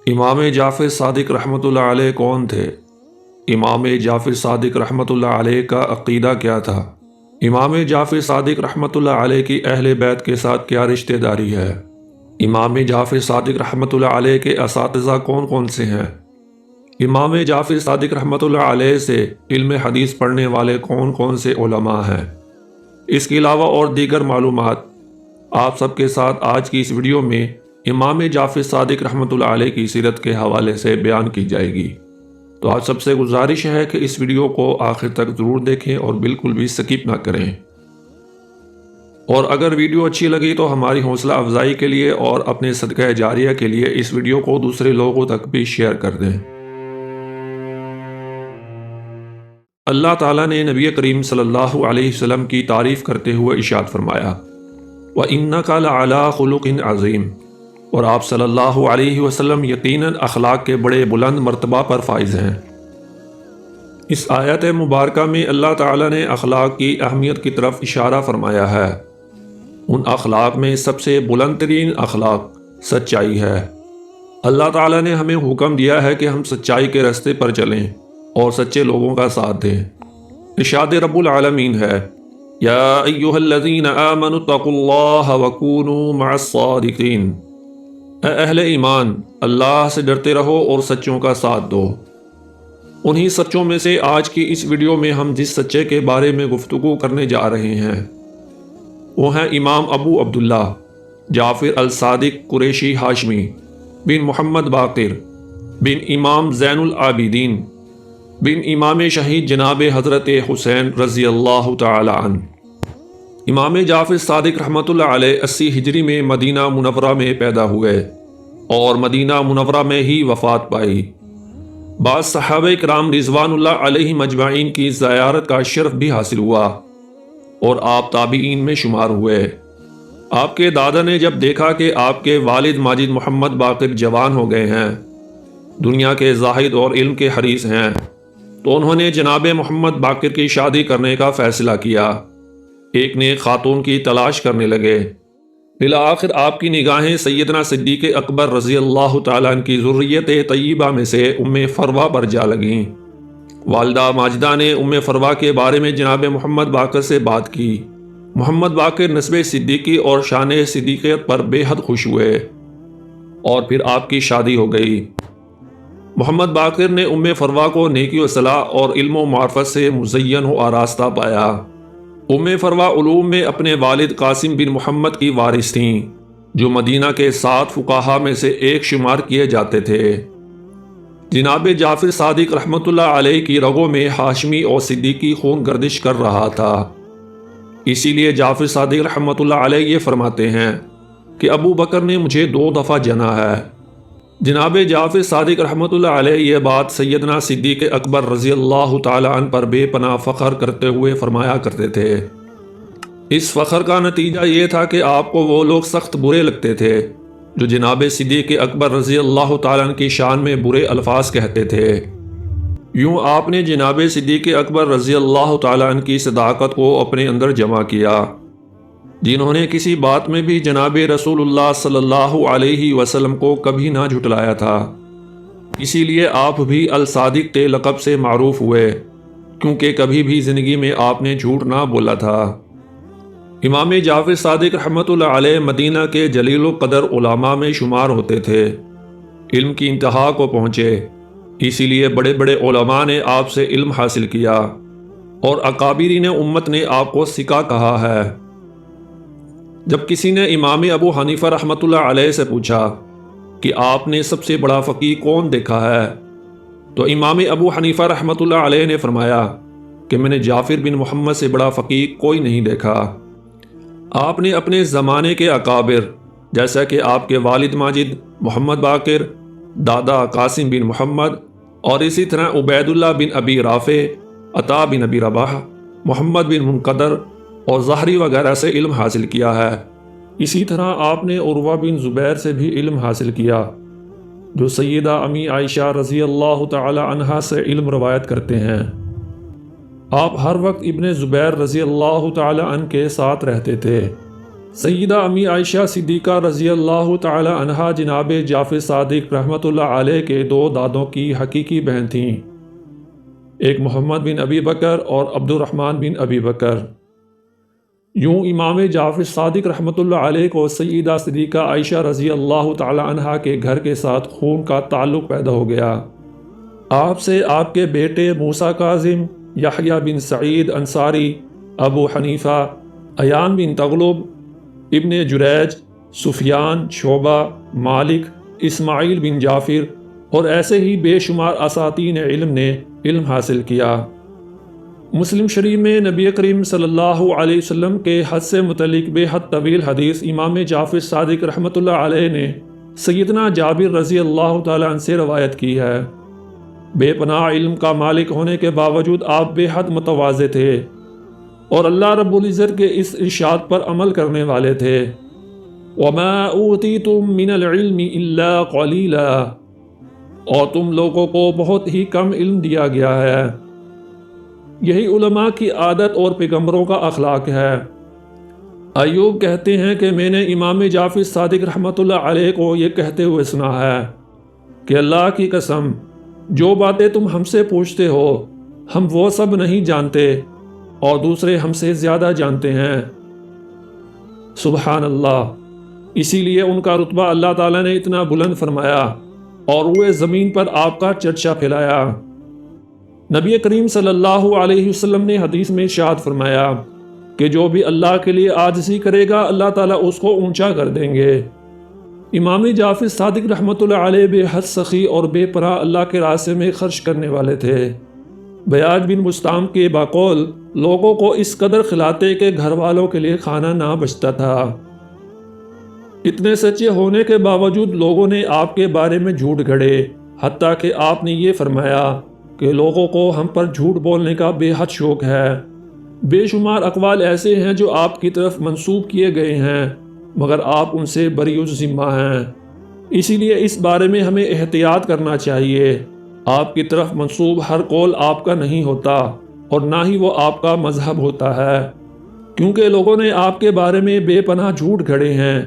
امام جعفر صادق رحمۃ اللہ علیہ کون تھے؟ امام جعفر صادق رحمۃ اللہ علیہ کا عقیدہ کیا تھا؟ امام جعفر صادق رحمۃ اللہ علیہ کی اہل بیت کے ساتھ کیا رشتہ داری ہے؟ امام جعفر صادق رحمۃ اللہ علیہ کے اساتذہ کون کون سے ہیں؟ امام جعفر صادق رحمۃ اللہ علیہ سے علم حدیث پڑھنے والے کون کون سے علماء ہیں؟ اس کے علاوہ اور دیگر معلومات آپ سب کے ساتھ آج کی اس ویڈیو میں امام جعفر صادق رحمۃ اللہ علیہ کی سیرت کے حوالے سے بیان کی جائے گی۔ تو آپ سب سے گزارش ہے کہ اس ویڈیو کو آخر تک ضرور دیکھیں اور بالکل بھی سکپ نہ کریں، اور اگر ویڈیو اچھی لگی تو ہماری حوصلہ افزائی کے لیے اور اپنے صدقہ جاریہ کے لیے اس ویڈیو کو دوسرے لوگوں تک بھی شیئر کر دیں۔ اللہ تعالیٰ نے نبی کریم صلی اللہ علیہ وسلم کی تعریف کرتے ہوئے ارشاد فرمایا، وَإِنَّكَ لَعَلَىٰ خُلُقٍ عَظِيمٍ، اور آپ صلی اللہ علیہ وسلم یقیناً اخلاق کے بڑے بلند مرتبہ پر فائز ہیں۔ اس آیت مبارکہ میں اللہ تعالیٰ نے اخلاق کی اہمیت کی طرف اشارہ فرمایا ہے۔ ان اخلاق میں سب سے بلند ترین اخلاق سچائی ہے۔ اللہ تعالیٰ نے ہمیں حکم دیا ہے کہ ہم سچائی کے راستے پر چلیں اور سچے لوگوں کا ساتھ دیں۔ ارشاد رب العالمین ہے، یا ایھا الذین آمنوا اتقوا اللہ وکونوا مع الصادقین، اے اہل ایمان، اللہ سے ڈرتے رہو اور سچوں کا ساتھ دو۔ انہی سچوں میں سے آج کی اس ویڈیو میں ہم جس سچے کے بارے میں گفتگو کرنے جا رہے ہیں وہ ہیں امام ابو عبداللہ جعفر الصادق قریشی ہاشمی بن محمد باقر بن امام زین العابدین بن امام شہید جناب حضرت حسین رضی اللہ تعالی عنہ۔ امام جعفر صادق رحمۃ اللہ علیہ 80 ہجری میں مدینہ منورہ میں پیدا ہوئے اور مدینہ منورہ میں ہی وفات پائی۔ بعض صحابہ کرام رضوان اللہ علیہ مجمعین کی زیارت کا شرف بھی حاصل ہوا اور آپ تابعین میں شمار ہوئے۔ آپ کے دادا نے جب دیکھا کہ آپ کے والد ماجد محمد باقر جوان ہو گئے ہیں، دنیا کے زاہد اور علم کے حریص ہیں، تو انہوں نے جناب محمد باقر کی شادی کرنے کا فیصلہ کیا۔ ایک نیک خاتون کی تلاش کرنے لگے۔ بالآخر آپ کی نگاہیں سیدنا صدیق اکبر رضی اللہ تعالیٰ عنہ کی ذریت طیبہ میں سے ام فروہ پر جا لگیں۔ والدہ ماجدہ نے ام فروہ کے بارے میں جناب محمد باقر سے بات کی۔ محمد باقر نسب صدیقی اور شان صدیقیت پر بے حد خوش ہوئے اور پھر آپ کی شادی ہو گئی۔ محمد باقر نے ام فروہ کو نیکی و صلاح اور علم و معرفت سے مزین و آراستہ پایا۔ ام فروہ علوم میں اپنے والد قاسم بن محمد کی وارث تھیں، جو مدینہ کے 7 فقہا میں سے ایک شمار کیے جاتے تھے۔ جناب جعفر صادق رحمۃ اللہ علیہ کی رگوں میں ہاشمی اور صدیقی خون گردش کر رہا تھا، اسی لیے جعفر صادق رحمۃ اللہ علیہ یہ فرماتے ہیں کہ ابو بکر نے مجھے 2 دفعہ جنا ہے۔ جناب جعفر صادق رحمۃ اللہ علیہ یہ بات سیدنا صدیق اکبر رضی اللہ تعالیٰ عنہ پر بے پناہ فخر کرتے ہوئے فرمایا کرتے تھے۔ اس فخر کا نتیجہ یہ تھا کہ آپ کو وہ لوگ سخت برے لگتے تھے جو جناب صدیق اکبر رضی اللہ تعالیٰ عنہ کی شان میں برے الفاظ کہتے تھے۔ یوں آپ نے جناب صدیق اکبر رضی اللہ تعالیٰ عنہ کی صداقت کو اپنے اندر جمع کیا، جنہوں نے کسی بات میں بھی جناب رسول اللہ صلی اللہ علیہ وسلم کو کبھی نہ جھٹلایا تھا۔ اسی لیے آپ بھی الصادق کے لقب سے معروف ہوئے، کیونکہ کبھی بھی زندگی میں آپ نے جھوٹ نہ بولا تھا۔ امام جعفر صادق رحمۃ اللہ علیہ مدینہ کے جلیل و قدر علماء میں شمار ہوتے تھے، علم کی انتہا کو پہنچے، اسی لیے بڑے بڑے علماء نے آپ سے علم حاصل کیا اور اکابرین امت نے آپ کو سکا کہا ہے۔ جب کسی نے امام ابو حنیفہ رحمۃ اللہ علیہ سے پوچھا کہ آپ نے سب سے بڑا فقیہ کون دیکھا ہے، تو امام ابو حنیفہ رحمۃ اللہ علیہ نے فرمایا کہ میں نے جعفر بن محمد سے بڑا فقیہ کوئی نہیں دیکھا۔ آپ نے اپنے زمانے کے اکابر جیسا کہ آپ کے والد ماجد محمد باقر، دادا قاسم بن محمد اور اسی طرح عبید اللہ بن ابی رافع، عطا بن ابی رباح، محمد بن منقدر اور ظاہری وغیرہ سے علم حاصل کیا ہے۔ اسی طرح آپ نے عروہ بن زبیر سے بھی علم حاصل کیا، جو سیدہ امی عائشہ رضی اللہ تعالی عنہا سے علم روایت کرتے ہیں۔ آپ ہر وقت ابن زبیر رضی اللہ تعالی عنہ کے ساتھ رہتے تھے۔ سیدہ امی عائشہ صدیقہ رضی اللہ تعالی عنہا جناب جعفر صادق رحمۃ اللہ علیہ کے دو دادوں کی حقیقی بہن تھیں، ایک محمد بن ابی بکر اور عبد الرحمن بن ابی بکر۔ یوں امام جعفر صادق رحمۃ اللہ علیہ کو سیدہ صدیقہ عائشہ رضی اللہ تعالی عنہا کے گھر کے ساتھ خون کا تعلق پیدا ہو گیا۔ آپ سے آپ کے بیٹے موسیٰ کاظم، یحییٰ بن سعید انصاری، ابو حنیفہ، عیان بن تغلب، ابن جریج، سفیان، شعبہ، مالک، اسماعیل بن جعفر اور ایسے ہی بے شمار اساتین علم نے علم حاصل کیا۔ مسلم شریف میں نبی کریم صلی اللہ علیہ وسلم کے حج سے متعلق بے حد طویل حدیث امام جعفر صادق رحمۃ اللہ علیہ نے سیدنا جابر رضی اللہ تعالیٰ عنہ سے روایت کی ہے۔ بے پناہ علم کا مالک ہونے کے باوجود آپ بے حد متواضع تھے اور اللہ رب العزت کے اس ارشاد پر عمل کرنے والے تھے، وَمَا أُوتِيتُم مِّنَ الْعِلْمِ إِلَّا قَلِيلًا، اور تم لوگوں کو بہت ہی کم علم دیا گیا ہے۔ یہی علماء کی عادت اور پیغمبروں کا اخلاق ہے۔ ایوب کہتے ہیں کہ میں نے امام جعفر صادق رحمۃ اللہ علیہ کو یہ کہتے ہوئے سنا ہے کہ اللہ کی قسم، جو باتیں تم ہم سے پوچھتے ہو ہم وہ سب نہیں جانتے اور دوسرے ہم سے زیادہ جانتے ہیں۔ سبحان اللہ۔ اسی لیے ان کا رتبہ اللہ تعالیٰ نے اتنا بلند فرمایا اور روئے زمین پر آپ کا چرچا پھیلایا۔ نبی کریم صلی اللہ علیہ وسلم نے حدیث میں ارشاد فرمایا کہ جو بھی اللہ کے لیے عاجزی کرے گا اللہ تعالیٰ اس کو اونچا کر دیں گے۔ امام جعفر صادق رحمۃ اللہ علیہ بے حد سخی اور بے پناہ اللہ کے راستے میں خرچ کرنے والے تھے۔ بیاج بن مستعم کے بقول لوگوں کو اس قدر کھلاتے کہ گھر والوں کے لیے کھانا نہ بچتا تھا۔ اتنے سچے ہونے کے باوجود لوگوں نے آپ کے بارے میں جھوٹ گھڑے، حتیٰ کہ آپ نے یہ فرمایا کہ لوگوں کو ہم پر جھوٹ بولنے کا بے حد شوق ہے۔ بے شمار اقوال ایسے ہیں جو آپ کی طرف منسوب کیے گئے ہیں مگر آپ ان سے بری الذمہ ہیں، اسی لیے اس بارے میں ہمیں احتیاط کرنا چاہیے۔ آپ کی طرف منسوب ہر قول آپ کا نہیں ہوتا اور نہ ہی وہ آپ کا مذہب ہوتا ہے، کیونکہ لوگوں نے آپ کے بارے میں بے پناہ جھوٹ گھڑے ہیں۔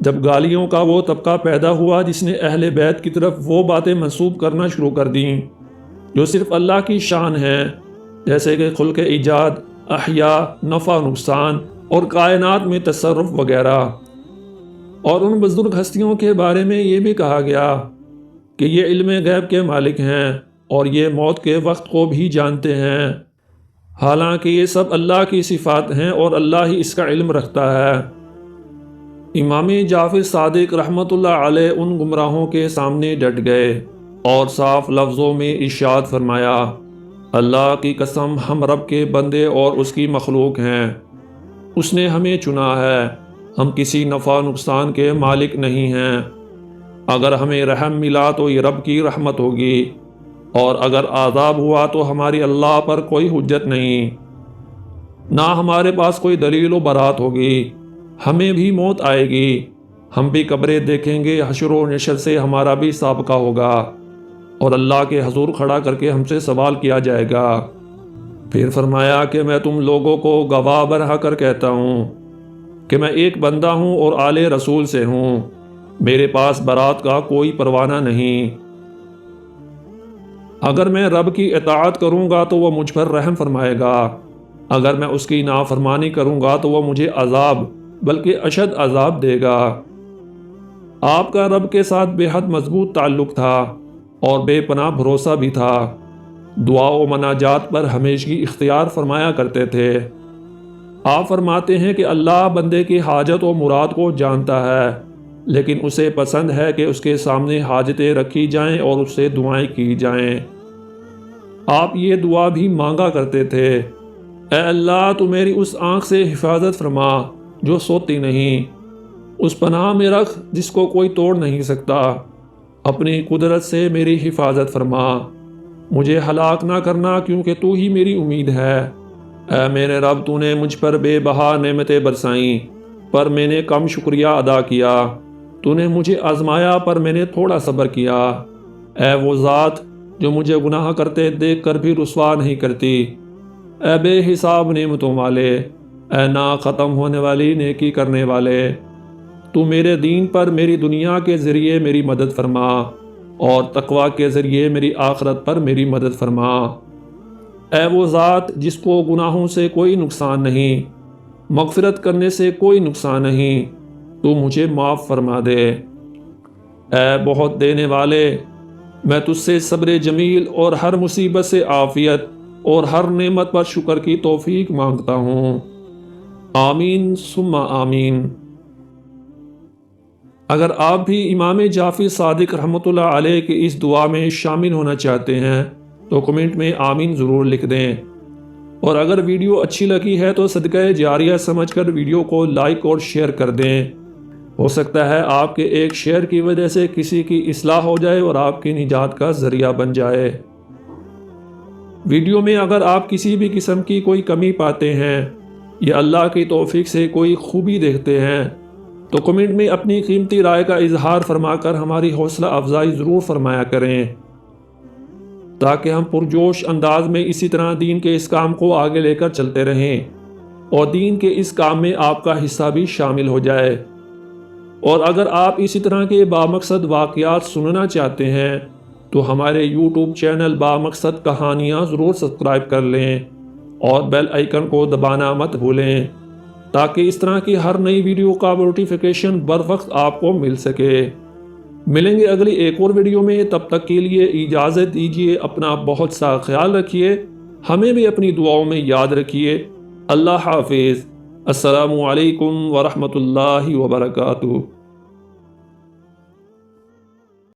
جب گالیوں کا وہ طبقہ پیدا ہوا جس نے اہل بیت کی طرف وہ باتیں منسوب کرنا شروع کر دیں جو صرف اللہ کی شان ہیں، جیسے کہ خلق ایجاد، احیاء، نفع نقصان اور کائنات میں تصرف وغیرہ، اور ان بزرگ ہستیوں کے بارے میں یہ بھی کہا گیا کہ یہ علم غیب کے مالک ہیں اور یہ موت کے وقت کو بھی جانتے ہیں، حالانکہ یہ سب اللہ کی صفات ہیں اور اللہ ہی اس کا علم رکھتا ہے۔ امام جعفر صادق رحمۃ اللہ علیہ ان گمراہوں کے سامنے ڈٹ گئے اور صاف لفظوں میں ارشاد فرمایا، اللہ کی قسم ہم رب کے بندے اور اس کی مخلوق ہیں، اس نے ہمیں چنا ہے، ہم کسی نفع نقصان کے مالک نہیں ہیں۔ اگر ہمیں رحم ملا تو یہ رب کی رحمت ہوگی اور اگر عذاب ہوا تو ہماری اللہ پر کوئی حجت نہیں، نہ ہمارے پاس کوئی دلیل و برات ہوگی، ہمیں بھی موت آئے گی، ہم بھی قبریں دیکھیں گے، حشر و نشر سے ہمارا بھی سابقہ ہوگا اور اللہ کے حضور کھڑا کر کے ہم سے سوال کیا جائے گا۔ پھر فرمایا کہ میں تم لوگوں کو گواہ برہ کر کہتا ہوں کہ میں ایک بندہ ہوں اور آل رسول سے ہوں، میرے پاس برات کا کوئی پروانہ نہیں۔ اگر میں رب کی اطاعت کروں گا تو وہ مجھ پر رحم فرمائے گا، اگر میں اس کی نافرمانی کروں گا تو وہ مجھے عذاب بلکہ اشد عذاب دے گا۔ آپ کا رب کے ساتھ بے حد مضبوط تعلق تھا اور بے پناہ بھروسہ بھی تھا، دعا و مناجات پر ہمیشگی اختیار فرمایا کرتے تھے۔ آپ فرماتے ہیں کہ اللہ بندے کی حاجت و مراد کو جانتا ہے، لیکن اسے پسند ہے کہ اس کے سامنے حاجتیں رکھی جائیں اور اس سے دعائیں کی جائیں۔ آپ یہ دعا بھی مانگا کرتے تھے، اے اللہ تو میری اس آنکھ سے حفاظت فرما جو سوتی نہیں، اس پناہ میں رکھ جس کو کوئی توڑ نہیں سکتا، اپنی قدرت سے میری حفاظت فرما، مجھے ہلاک نہ کرنا کیونکہ تو ہی میری امید ہے۔ اے میرے رب تو نے مجھ پر بے بہا نعمتیں برسائیں پر میں نے کم شکریہ ادا کیا، تو نے مجھے آزمایا پر میں نے تھوڑا صبر کیا۔ اے وہ ذات جو مجھے گناہ کرتے دیکھ کر بھی رسوا نہیں کرتی، اے بے حساب نعمتوں والے اے نا ختم ہونے والی نیکی کرنے والے، تو میرے دین پر میری دنیا کے ذریعے میری مدد فرما اور تقوی کے ذریعے میری آخرت پر میری مدد فرما۔ اے وہ ذات جس کو گناہوں سے کوئی نقصان نہیں، مغفرت کرنے سے کوئی نقصان نہیں، تو مجھے معاف فرما دے۔ اے بہت دینے والے، میں تجھ سے صبر جمیل اور ہر مصیبت سے عافیت اور ہر نعمت پر شکر کی توفیق مانگتا ہوں۔ آمین ثم آمین۔ اگر آپ بھی امام جعفر صادق رحمۃ اللہ علیہ کی اس دعا میں شامل ہونا چاہتے ہیں تو کمنٹ میں آمین ضرور لکھ دیں، اور اگر ویڈیو اچھی لگی ہے تو صدقہ جاریہ سمجھ کر ویڈیو کو لائک اور شیئر کر دیں۔ ہو سکتا ہے آپ کے ایک شیئر کی وجہ سے کسی کی اصلاح ہو جائے اور آپ کی نجات کا ذریعہ بن جائے۔ ویڈیو میں اگر آپ کسی بھی قسم کی کوئی کمی پاتے ہیں یا اللہ کی توفیق سے کوئی خوبی دیکھتے ہیں تو کمنٹ میں اپنی قیمتی رائے کا اظہار فرما کر ہماری حوصلہ افزائی ضرور فرمایا کریں، تاکہ ہم پرجوش انداز میں اسی طرح دین کے اس کام کو آگے لے کر چلتے رہیں اور دین کے اس کام میں آپ کا حصہ بھی شامل ہو جائے۔ اور اگر آپ اسی طرح کے بامقصد واقعات سننا چاہتے ہیں تو ہمارے یوٹیوب چینل بامقصد کہانیاں ضرور سبسکرائب کر لیں اور بیل آئیکن کو دبانا مت بھولیں، تاکہ اس طرح کی ہر نئی ویڈیو کا نوٹیفیکیشن بروقت آپ کو مل سکے۔ ملیں گے اگلی ایک اور ویڈیو میں، تب تک کے لیے اجازت دیجیے۔ اپنا بہت سا خیال رکھیے، ہمیں بھی اپنی دعاؤں میں یاد رکھیے۔ اللہ حافظ۔ السلام علیکم ورحمۃ اللہ وبرکاتہ۔